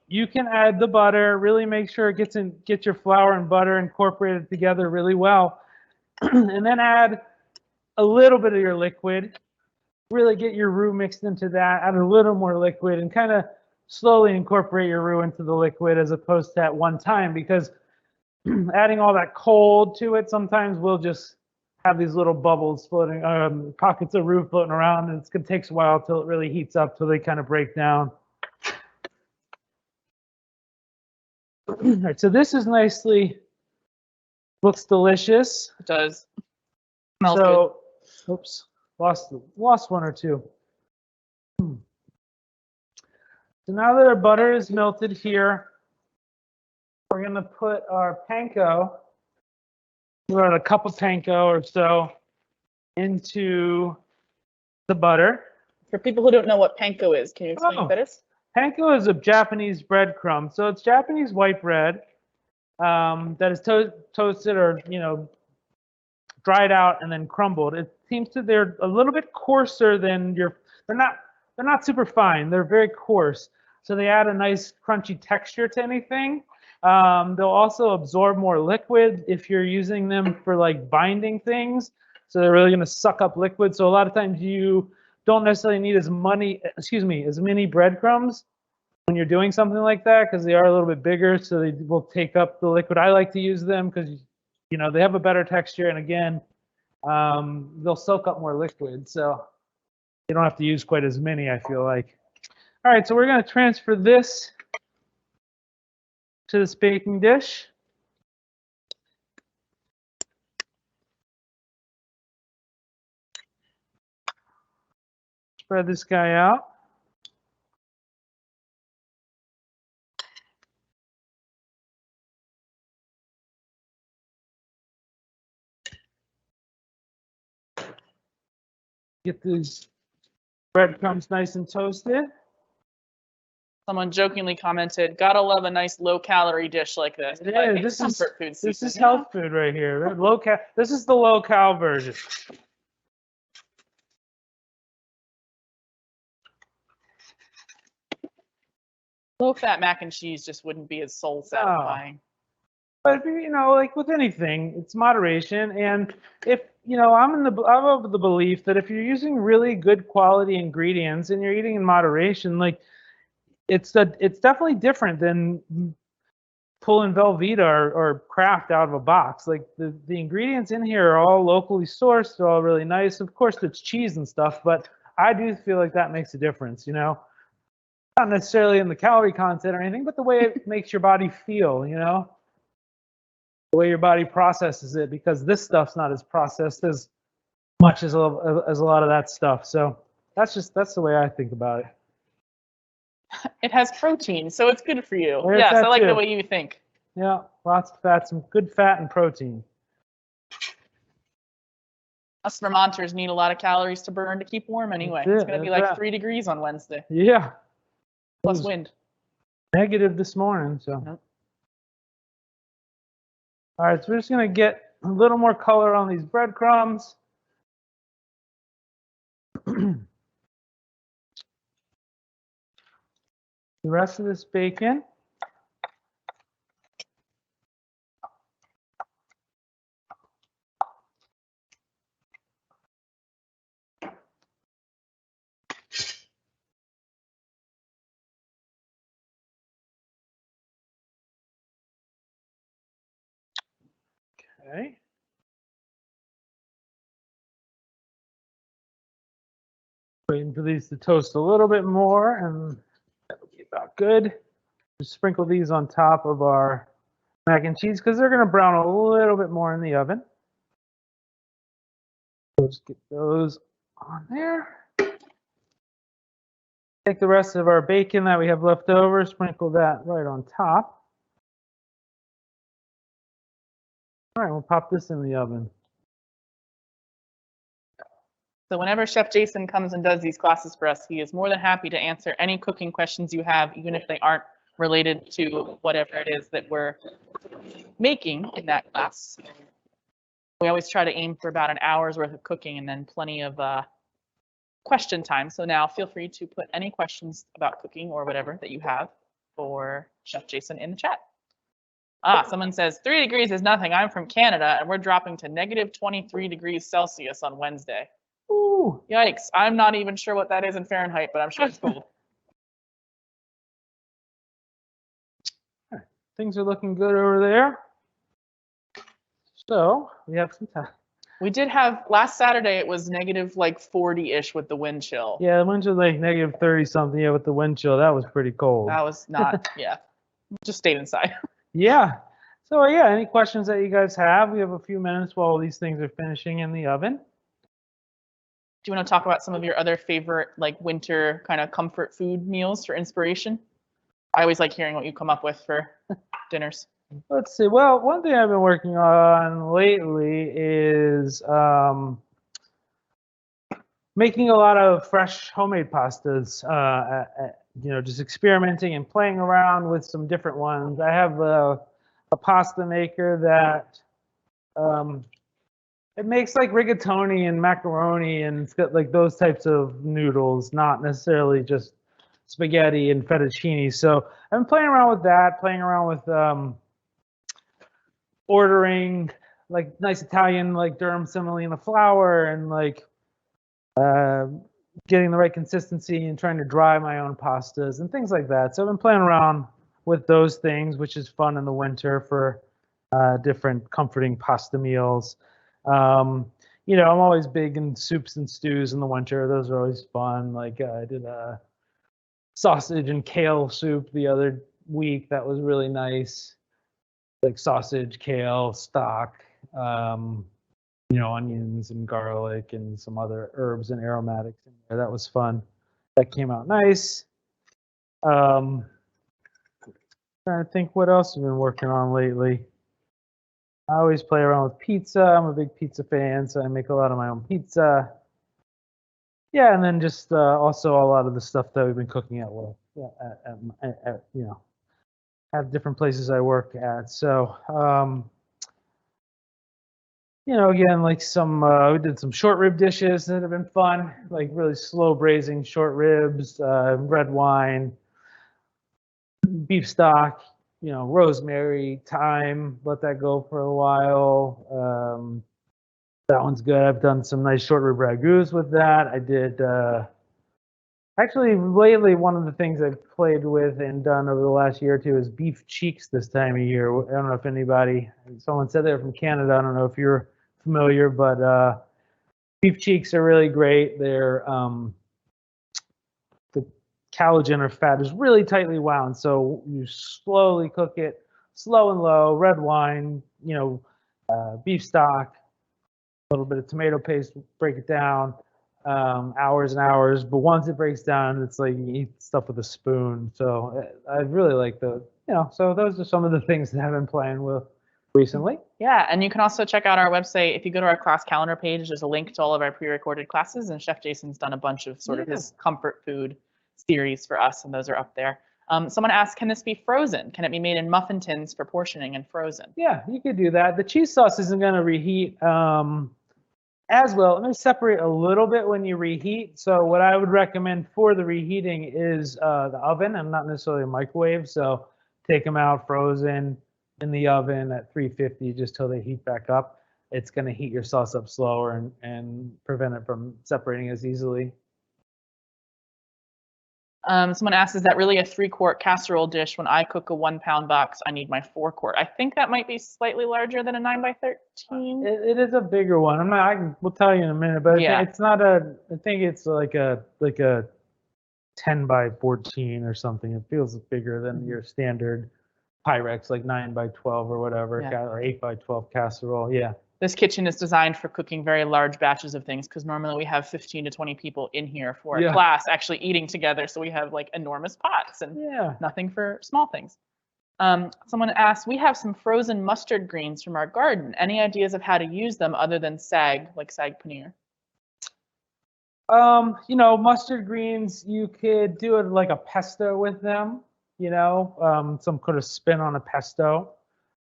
You can add the butter, really make sure it gets your flour and butter incorporated together really well. And then add a little bit of your liquid. Really get your roux mixed into that. Add a little more liquid and kind of slowly incorporate your roux into the liquid as opposed to at one time, because adding all that cold to it, sometimes we'll just have these little bubbles floating, pockets of roux floating around, and it takes a while till it really heats up till they kind of break down. All right, so this is nicely, looks delicious. It does. Smells so, good. Oops, lost one or two. So now that our butter is melted here, we're going to put our panko, about a cup of panko or so, into the butter. For people who don't know what panko is, can you explain what that is? Panko is a Japanese breadcrumb. So it's Japanese white bread that is toasted or, dried out and then crumbled. It seems to, they're a little bit coarser than they're not super fine. They're very coarse. So they add a nice crunchy texture to anything. They'll also absorb more liquid if you're using them for like binding things. So they're really going to suck up liquid. So a lot of times you don't necessarily need as many breadcrumbs when you're doing something like that, because they are a little bit bigger, so they will take up the liquid. I like to use them because they have a better texture, and again, they'll soak up more liquid, so you don't have to use quite as many, I feel like. All right, so we're going to transfer this to this baking dish. Spread this guy out. Get these Breadcrumbs nice and toasted. Someone jokingly commented, "Gotta love a nice low-calorie dish like this." Yeah, this comfort food season. This is health food right here. This is the low-cal version. Low-fat mac and cheese just wouldn't be as soul satisfying. But you know, like with anything, it's moderation. And if you know, I'm of the belief that if you're using really good quality ingredients and you're eating in moderation, like it's definitely different than pulling Velveeta or Kraft out of a box. Like the ingredients in here are all locally sourced, they're all really nice. Of course, it's cheese and stuff, but I do feel like that makes a difference, you know? Not necessarily in the calorie content or anything, but the way it makes your body feel, you know? The way your body processes it, because this stuff's not as processed as much as a lot of that stuff. So that's the way I think about it. It has protein, so it's good for you. There's Yes, I like too. the way you think. Yeah, lots of fat, some good fat and protein. Us Vermonters need a lot of calories to burn to keep warm anyway. It's going to be like 3 degrees on Wednesday. Yeah. Plus wind. Negative this morning, so. Nope. All right, so we're just going to get a little more color on these breadcrumbs. The rest of this bacon. Okay. Waiting for these to toast a little bit more, and that'll be about good. Just sprinkle these on top of our mac and cheese because they're going to brown a little bit more in the oven. So just get those on there. Take the rest of our bacon that we have left over, sprinkle that right on top. All right, we'll pop this in the oven. So whenever Chef Jason comes and does these classes for us, he is more than happy to answer any cooking questions you have, even if they aren't related to whatever it is that we're making in that class. We always try to aim for about an hour's worth of cooking and then plenty of question time. So now feel free to put any questions about cooking or whatever that you have for Chef Jason in the chat. Someone says 3 degrees is nothing. I'm from Canada and we're dropping to negative 23 degrees Celsius on Wednesday. Ooh, yikes. I'm not even sure what that is in Fahrenheit, but I'm sure it's cold. Things are looking good over there. So we have some time. We did have, last Saturday, it was negative like 40-ish with the wind chill. Yeah, the wind chill like negative 30 something. Yeah, with the wind chill, that was pretty cold. That was not, yeah. Just stayed inside. Yeah. So yeah, any questions that you guys have? We have a few minutes while these things are finishing in the oven. Do you want to talk about some of your other favorite like winter kind of comfort food meals for inspiration? I always like hearing what you come up with for dinners. Let's see. Well, one thing I've been working on lately is making a lot of fresh homemade pastas. You know, just experimenting and playing around with some different ones. I have a pasta maker that it makes like rigatoni and macaroni, and it's got like those types of noodles, not necessarily just spaghetti and fettuccine. So I've been playing around with that, playing around with ordering like nice Italian like durum semolina flour and like getting the right consistency and trying to dry my own pastas and things like that. So I've been playing around with those things, which is fun in the winter for different comforting pasta meals. You know, I'm always big in soups and stews in the winter. Those are always fun. Like I did a sausage and kale soup the other week. That was really nice. Like sausage, kale, stock, you know, onions and garlic and some other herbs and aromatics in there. That was fun. That came out nice. Trying to think what else I've been working on lately. I always play around with pizza. I'm a big pizza fan, so I make a lot of my own pizza. Yeah, and then just also a lot of the stuff that we've been cooking at work, you know, at different places I work at. So, you know, again, like we did some short rib dishes that have been fun, like really slow braising short ribs, red wine, beef stock, you know, rosemary, thyme, let that go for a while. That one's good. I've done some nice short rib ragouts with that. I did, actually, lately, one of the things I've played with and done over the last year or two is beef cheeks this time of year. I don't know if someone said they're from Canada. I don't know if you're familiar, but beef cheeks are really great. The collagen or fat is really tightly wound, so you slowly cook it, slow and low, red wine, you know, beef stock, a little bit of tomato paste, break it down, hours and hours. But once it breaks down, it's like you eat stuff with a spoon. So I really like so those are some of the things that I've been playing with recently. Yeah, and you can also check out our website. If you go to our class calendar page, there's a link to all of our pre-recorded classes, and Chef Jason's done a bunch of sort of his comfort food series for us, and those are up there. Someone asked, can this be frozen? Can it be made in muffin tins for portioning and frozen? Yeah, you could do that. The cheese sauce isn't going to reheat as well. Let me separate a little bit when you reheat. So what I would recommend for the reheating is the oven and not necessarily a microwave. So take them out frozen in the oven at 350 just till they heat back up. It's going to heat your sauce up slower and prevent it from separating as easily. Someone asked, is that really a 3-quart casserole dish? When I cook a 1-pound box, I need my 4-quart. I think that might be slightly larger than a 9x13. It is a bigger one. We'll tell you in a minute, but yeah. It's not a. I think it's like a 10x14 or something. It feels bigger than your standard Pyrex, like 9x12 or whatever, or 8x12 casserole. Yeah. This kitchen is designed for cooking very large batches of things because normally we have 15 to 20 people in here for a class actually eating together. So we have like enormous pots and nothing for small things. Someone asked, we have some frozen mustard greens from our garden. Any ideas of how to use them other than sag, like sag paneer? You know, mustard greens, you could do it like a pesto with them, you know, some kind of spin on a pesto.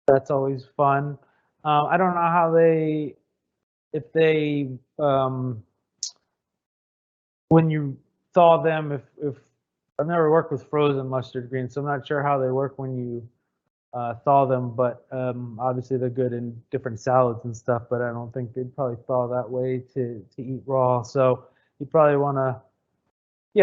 That's always fun. I don't know if they, when you thaw them, if I've never worked with frozen mustard greens, so I'm not sure how they work when you thaw them, but obviously they're good in different salads and stuff, but I don't think they'd probably thaw that way to eat raw. So you probably want to,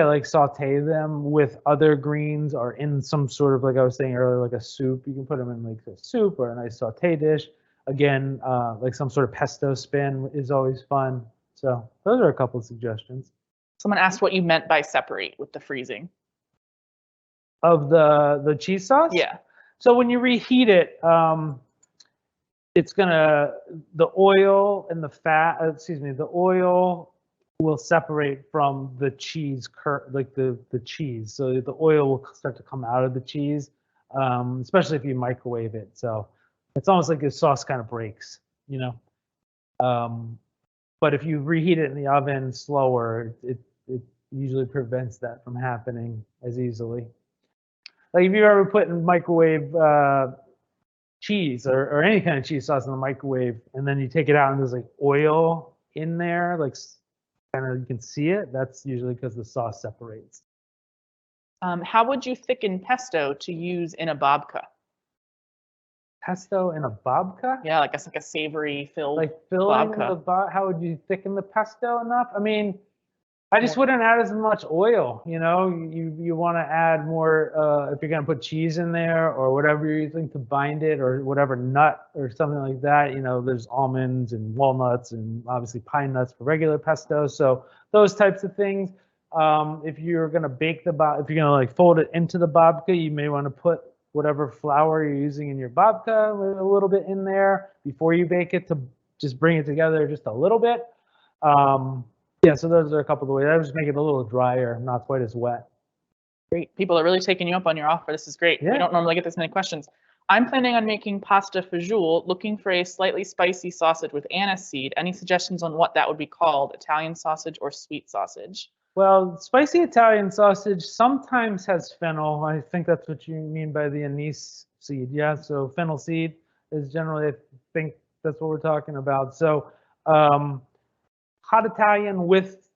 like saute them with other greens or in some sort of, like I was saying earlier, like a soup. You can put them in like a soup or a nice saute dish. Again, like some sort of pesto spin is always fun. So those are a couple of suggestions. Someone asked what you meant by separate with the freezing. Of the cheese sauce? Yeah. So when you reheat it, it's the oil and the fat, the oil will separate from the cheese, like the cheese. So the oil will start to come out of the cheese, especially if you microwave it. So it's almost like the sauce kind of breaks, you know. But if you reheat it in the oven slower, it usually prevents that from happening as easily. Like if you ever put in microwave cheese or any kind of cheese sauce in the microwave, and then you take it out and there's like oil in there, like kind of you can see it, that's usually because the sauce separates. How would you thicken pesto to use in a babka? Pesto in a babka? Yeah, like a savory filled like filling babka. How would you thicken the pesto enough? I mean, I just wouldn't add as much oil, you know. You want to add more if you're going to put cheese in there or whatever you're using to bind it, or whatever nut or something like that. You know, there's almonds and walnuts and obviously pine nuts for regular pesto. So those types of things. If you're going to bake if you're going to like fold it into the babka, you may want to put whatever flour you're using in your babka a little bit in there before you bake it to just bring it together just a little bit. Yeah, so those are a couple of ways. I just make it a little drier, not quite as wet. Great. People are really taking you up on your offer. This is great. Yeah. We don't normally get this many questions. I'm planning on making pasta fagioli, looking for a slightly spicy sausage with anise seed. Any suggestions on what that would be called? Italian sausage or sweet sausage? Well, spicy Italian sausage sometimes has fennel. I think that's what you mean by the anise seed. Yeah, so fennel seed is generally, I think that's what we're talking about. So hot Italian with,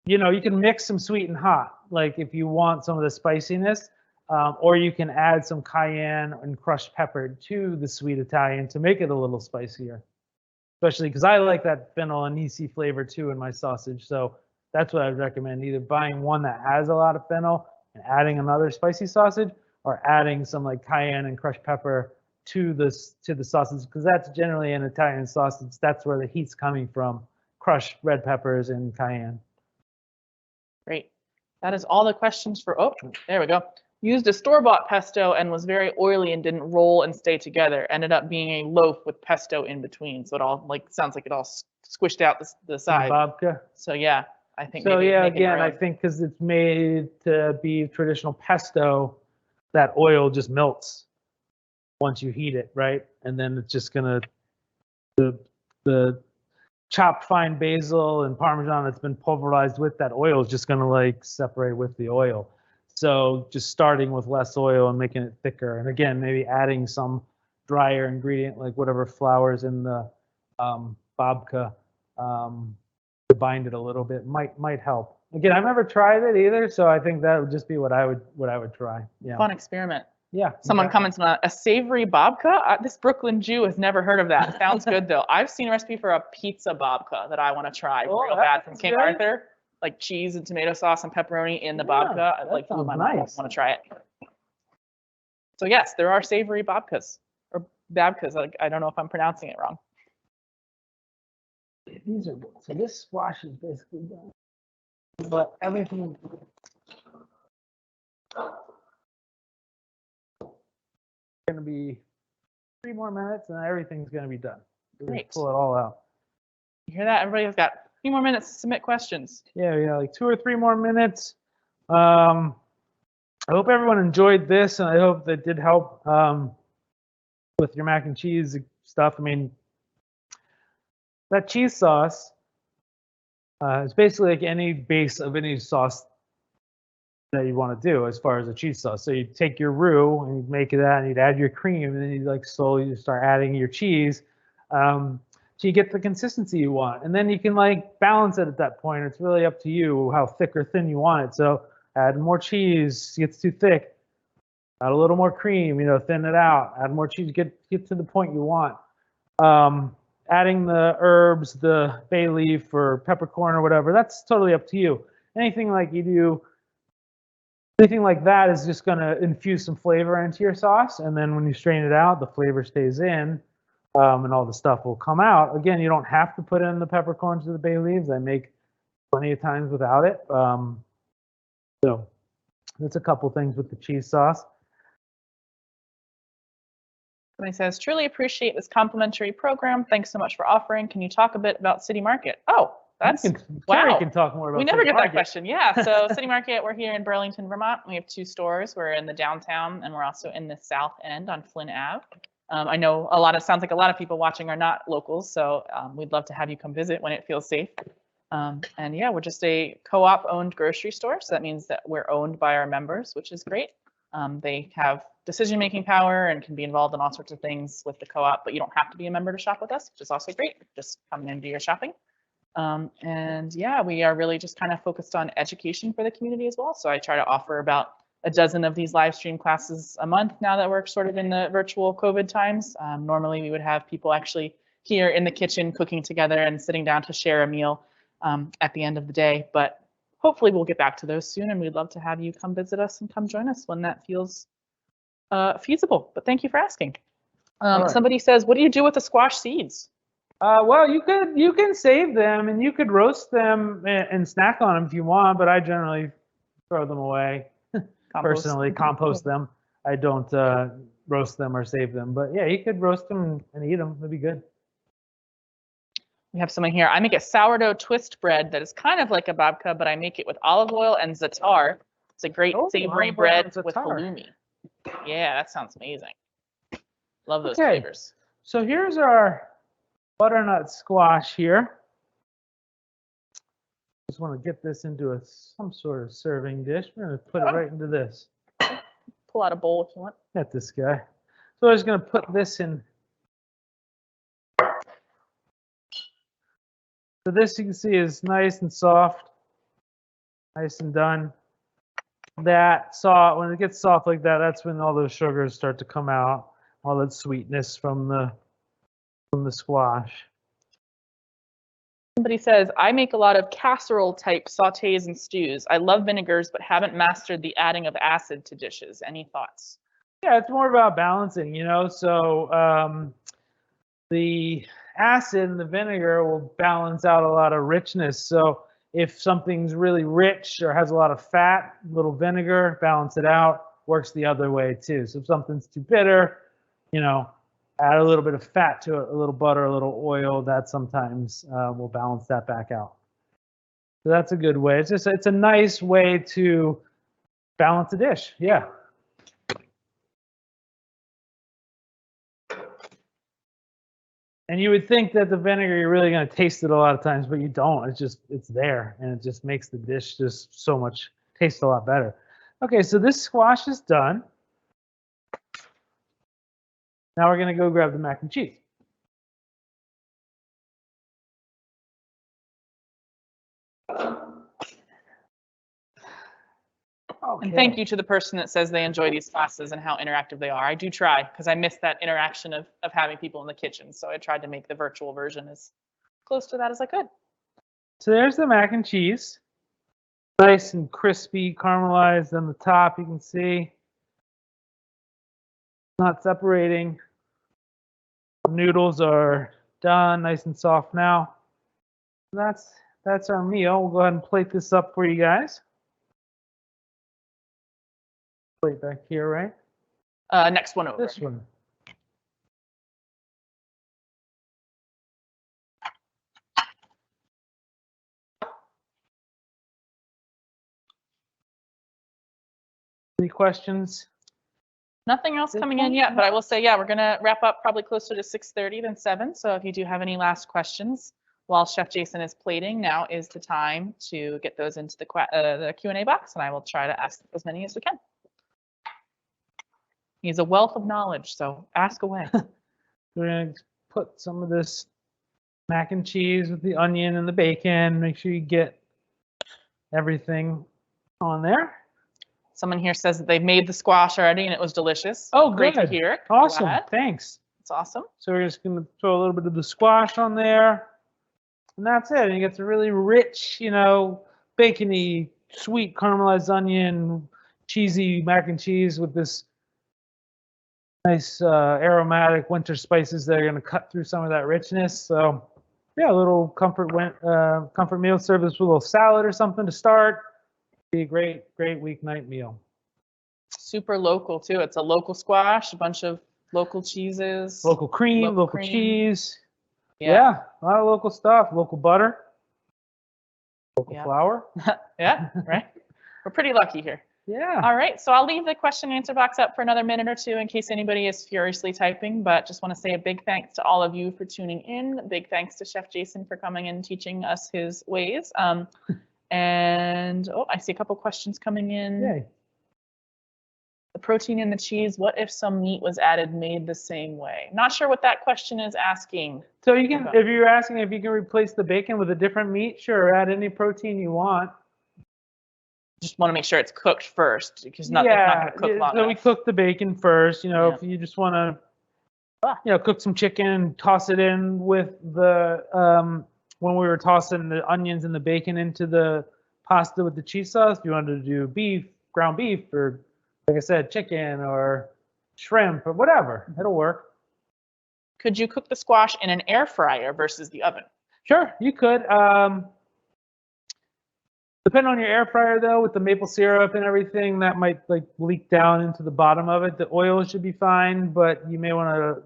you can mix some sweet and hot, like if you want some of the spiciness, or you can add some cayenne and crushed pepper to the sweet Italian to make it a little spicier. Especially because I like that fennel anise flavor too in my sausage. So that's what I'd recommend, either buying one that has a lot of fennel and adding another spicy sausage, or adding some like cayenne and crushed pepper to the sausage, because that's generally an Italian sausage. That's where the heat's coming from, crushed red peppers and cayenne. Great. That is all the questions for, oh, there we go. Used a store-bought pesto and was very oily and didn't roll and stay together. Ended up being a loaf with pesto in between. So it all sounds like it all squished out the side. Babka. So yeah, I think. So maybe yeah, again, I think because it's made to be traditional pesto, that oil just melts once you heat it, right? And then it's just gonna, the chopped fine basil and Parmesan that's been pulverized with that oil is just gonna like separate with the oil. So just starting with less oil and making it thicker. And again, maybe adding some drier ingredient, like whatever flour's in the babka, to bind it a little bit might help. Again, I've never tried it either, so I think that would just be what I would try. Yeah. Fun experiment. Yeah. Someone comments on a savory babka. This Brooklyn Jew has never heard of that. Sounds good though. I've seen a recipe for a pizza babka that I want to try real bad from King Arthur. Like cheese and tomato sauce and pepperoni in the babka. I'd like to want to try it. So yes, there are savory babkas or babkas. Like, I don't know if I'm pronouncing it wrong. These are good. So this squash is basically done, but everything. Going to be 3 more minutes and everything's going to be done. Great. Pull it all out. You hear that? Everybody's got 3 more minutes to submit questions. Yeah, like 2 or 3 more minutes. I hope everyone enjoyed this, and I hope that did help with your mac and cheese stuff. I mean, that cheese sauce is basically like any base of any sauce that you want to do as far as a cheese sauce. So you take your roux and you make that, and you'd add your cream, and then you like slowly start adding your cheese. So you get the consistency you want, and then you can like balance it at that point. It's really up to you how thick or thin you want it. So add more cheese, it gets too thick. Add a little more cream, thin it out. Add more cheese, get to the point you want. Adding the herbs, the bay leaf or peppercorn or whatever, that's totally up to you. Anything like you do, anything like that is just going to infuse some flavor into your sauce, and then when you strain it out, the flavor stays in. And all the stuff will come out. Again, you don't have to put in the peppercorns or the bay leaves. I make plenty of times without it. So that's a couple things with the cheese sauce. Somebody says, truly appreciate this complimentary program. Thanks so much for offering. Can you talk a bit about City Market? Oh, that's wow. Carrie can talk more about we never City get Market. That question. Yeah. So City Market, we're here in Burlington, Vermont. We have 2 stores. We're in the downtown, and we're also in the south end on Flynn Ave. I know sounds like a lot of people watching are not locals, so we'd love to have you come visit when it feels safe. And yeah, we're just a co-op owned grocery store. So that means that we're owned by our members, which is great. They have decision-making power and can be involved in all sorts of things with the co-op, but you don't have to be a member to shop with us, which is also great. Just come in and do your shopping. And yeah, we are really just kind of focused on education for the community as well. So I try to offer about a dozen of these live stream classes a month now that we're sort of in the virtual COVID times. Normally we would have people actually here in the kitchen cooking together and sitting down to share a meal at the end of the day, but hopefully we'll get back to those soon, and we'd love to have you come visit us and come join us when that feels feasible. But thank you for asking. Right. Somebody says, what do you do with the squash seeds? Well, you can save them and you could roast them and snack on them if you want, but I generally throw them away. Personally, compost them. I don't roast them or save them, but yeah, you could roast them and eat them. That'd be good. We have someone here. I make a sourdough twist bread that is kind of like a babka, but I make it with olive oil and za'atar. It's a great savory bread with halloumi. Yeah, that sounds amazing. Love those Okay. flavors. So here's our butternut squash here. Just want to get this into some sort of serving dish. We're going to put it right into this. Pull out a bowl if you want. Got this guy. So I'm just going to put this in. So this you can see is nice and soft, nice and done. That soft, when it gets soft like that, that's when all those sugars start to come out, all that sweetness from the squash. Somebody says, I make a lot of casserole type sautés and stews. I love vinegars, but haven't mastered the adding of acid to dishes. Any thoughts? Yeah, it's more about balancing, you know. So the acid and the vinegar will balance out a lot of richness. So if something's really rich or has a lot of fat, a little vinegar, balance it out. Works the other way too. So if something's too bitter, you know, add a little bit of fat to it, a little butter, a little oil. That sometimes will balance that back out. So that's a good way. It's a nice way to balance a dish. Yeah. And you would think that the vinegar, you're really going to taste it a lot of times, but you don't. It's there, and it just makes the dish just taste a lot better. Okay, so this squash is done. Now we're going to go grab the mac and cheese. Okay. And thank you to the person that says they enjoy these classes and how interactive they are. I do try, because I miss that interaction of having people in the kitchen. So I tried to make the virtual version as close to that as I could. So there's the mac and cheese. Nice and crispy, caramelized on the top, you can see. Not separating. The noodles are done, nice and soft now. That's our meal. We'll go ahead and plate this up for you guys. Plate back here, right? Next one over. This one. Any questions? Nothing else coming in yet, but I will say, yeah, we're going to wrap up probably closer to 6:30 than 7. So if you do have any last questions while Chef Jason is plating, now is the time to get those into the Q&A box, and I will try to ask as many as we can. He's a wealth of knowledge, so ask away. We're going to put some of this mac and cheese with the onion and the bacon. Make sure you get everything on there. Someone here says that they've made the squash already and it was delicious. Oh, great good. to hear. Awesome. Glad. Thanks. It's awesome. So we're just going to throw a little bit of the squash on there. And that's it. And you get the really rich, you know, bacony, sweet caramelized onion, cheesy mac and cheese with this nice aromatic winter spices that are going to cut through some of that richness. So yeah, a little comfort meal. Serve this with a little salad or something to start. Be a great weeknight meal. Super local too. It's a local squash, a bunch of local cheeses. Local cream, local cheese. Yeah, a lot of local stuff. Local butter. Local flour. Yeah, right. We're pretty lucky here. Yeah. All right, so I'll leave the question and answer box up for another minute or two in case anybody is furiously typing, but just want to say a big thanks to all of you for tuning in. Big thanks to Chef Jason for coming and teaching us his ways. And I see a couple questions coming in. Yay. The protein in the cheese, what if some meat was added made the same way? Not sure what that question is asking. So you can, if you're asking if you can replace the bacon with a different meat, sure, add any protein you want. Just want to make sure it's cooked first because it's not going to cook long enough. We cook the bacon first. You know, if you just want to, you know, cook some chicken and toss it in with the when we were tossing the onions and the bacon into the pasta with the cheese sauce. If you wanted to do beef, ground beef, or like I said, chicken or shrimp or whatever, it'll work. Could you cook the squash in an air fryer versus the oven? Sure, you could. Depending on your air fryer, though, with the maple syrup and everything, that might like leak down into the bottom of it. The oil should be fine, but you may want to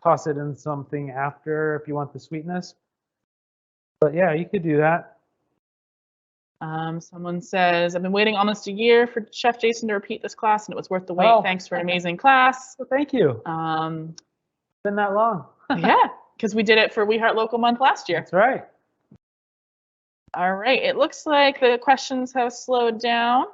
toss it in something after if you want the sweetness. But yeah, you could do that. Someone says, I've been waiting almost a year for Chef Jason to repeat this class, and it was worth the wait. Thanks for an amazing class. Well, thank you. been that long. Yeah, because we did it for We Heart Local Month last year. That's right. All right, it looks like the questions have slowed down.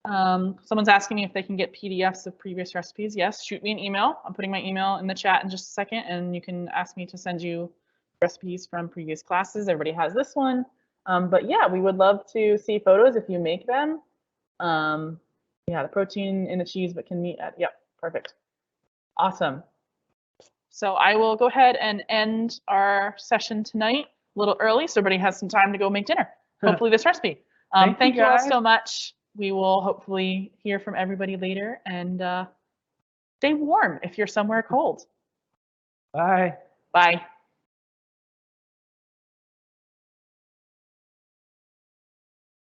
Someone's asking me if they can get PDFs of previous recipes. Yes, shoot me an email. I'm putting my email in the chat in just a second, and you can ask me to send you recipes from previous classes. Everybody has this one. But yeah, we would love to see photos if you make them. Yeah, the protein in the cheese, but can meat add? Yep, perfect. Awesome. So I will go ahead and end our session tonight a little early so everybody has some time to go make dinner. Hopefully this recipe. Thank you all so much. We will hopefully hear from everybody later, and stay warm if you're somewhere cold. Bye. Bye.